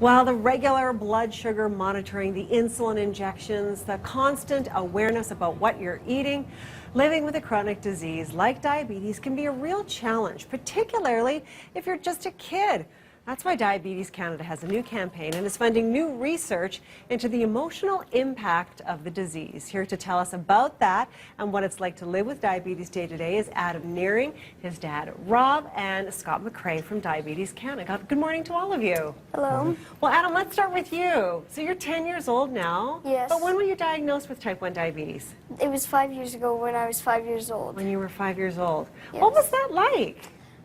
Well, the regular blood sugar monitoring, the insulin injections, the constant awareness about what you're eating, living with a chronic disease like diabetes can be a real challenge, particularly if you're just a kid. That's why Diabetes Canada has a new campaign and is funding new research into the emotional impact of the disease. Here to tell us about that and what it's like to live with diabetes day to day is Adam Nearing, his dad Rob, and Scott McCrae from Diabetes Canada. Good morning to all of you. Hello. Well, Adam, let's start with you. So you're 10 years old now. Yes. But when were you diagnosed with type 1 diabetes? It was 5 years ago when I was 5 years old. When you were 5 years old. Yes. What was that like?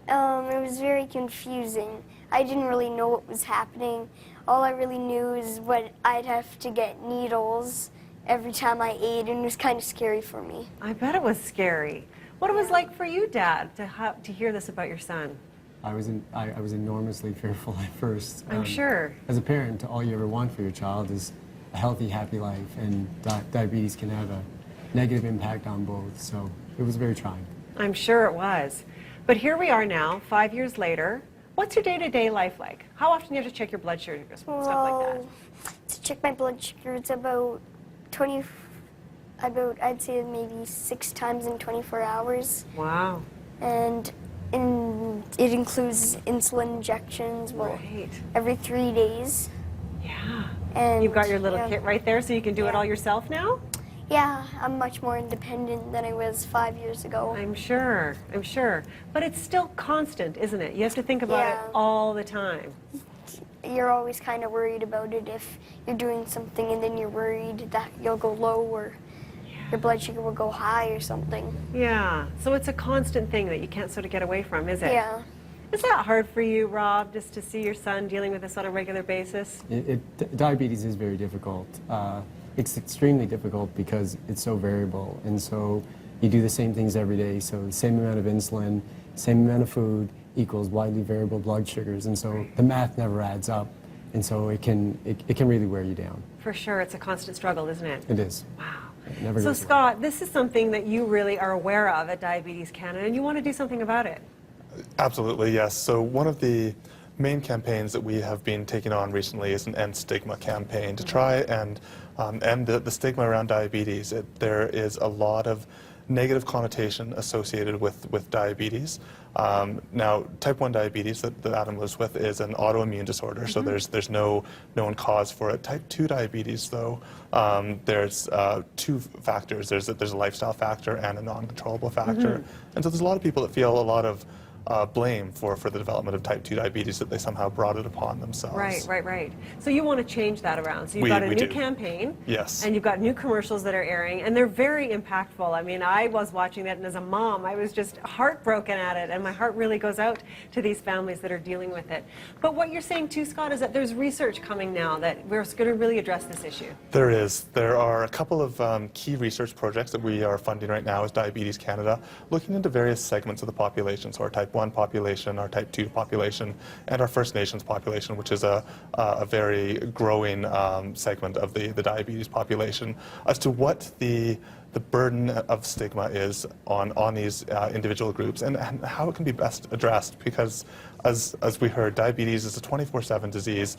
It was very confusing. I didn't really know what was happening. All I really knew is what I'd have to get needles every time I ate, and it was kind of scary for me. I bet it was scary. What it was like for you, Dad, to hear this about your son? I was enormously fearful at first. I'm sure. As a parent, all you ever want for your child is a healthy, happy life, and diabetes can have a negative impact on both, so it was very trying. I'm sure it was. But here we are now, 5 years later. What's your day-to-day life like? How often do you have to check your blood sugar, stuff like that? To check my blood sugar, it's about I'd say maybe 6 times in 24 hours. Wow. And it includes insulin injections, Right. every 3 days. Yeah. And You've got your little yeah. kit right there, so you can do it Yeah. all yourself now? Yeah, I'm much more independent than I was 5 years ago. I'm sure. But it's still constant, isn't it? You have to think about it Yeah. all the time. You're always kind of worried about it if you're doing something and then you're worried that you'll go low or your blood sugar will go high or something. Yeah. So it's a constant thing that you can't sort of get away from, is it? Yeah. Is that hard for you, Rob, just to see your son dealing with this on a regular basis? Diabetes is very difficult. It's extremely difficult because it's so variable, and so you do the same things every day, so the same amount of insulin, same amount of food equals widely variable blood sugars, and so the math never adds up, and so it can really wear you down. For sure, it's a constant struggle, isn't it? It is. Wow. It never So goes away. Scott, this is something that you really are aware of at Diabetes Canada, and you want to do something about it. Absolutely, yes. So one of the main campaigns that we have been taking on recently is an End Stigma campaign to try and end the stigma around diabetes. There is a lot of negative connotation associated with diabetes. Now, type 1 diabetes that Adam was with is an autoimmune disorder, so there's no known cause for it. Type 2 diabetes, though, there's 2 factors. There's a lifestyle factor and a non-controllable factor. And so there's a lot of people that feel a lot of blame for the development of type 2 diabetes, that they somehow brought it upon themselves. Right. So you want to change that around. So you've got a new campaign. Yes. And you've got new commercials that are airing, and they're very impactful. I mean, I was watching that, and as a mom, I was just heartbroken at it, and my heart really goes out to these families that are dealing with it. But what you're saying too, Scott, is that there's research coming now that we're going to really address this issue. There is. There are a couple of key research projects that we are funding right now as Diabetes Canada, looking into various segments of the population, so our type 1 population, our type 2 population, and our First Nations population, which is a very growing segment of the diabetes population, as to what the burden of stigma is on these individual groups and how it can be best addressed, because as we heard, diabetes is a 24/7 disease.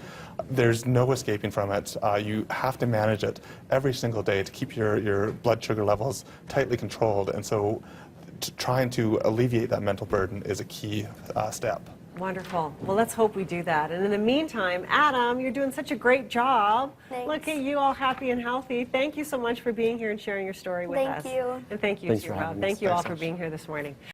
There's no escaping from it. You have to manage it every single day to keep your blood sugar levels tightly controlled, and so trying to alleviate that mental burden is a key step. Wonderful. Well, let's hope we do that. And in the meantime, Adam, you're doing such a great job. Thanks. Look at you all happy and healthy. Thank you so much for being here and sharing your story with us. Thank you. And thank you Thanks too, for Rob. having us. Thank you all Thanks for much. being here this morning.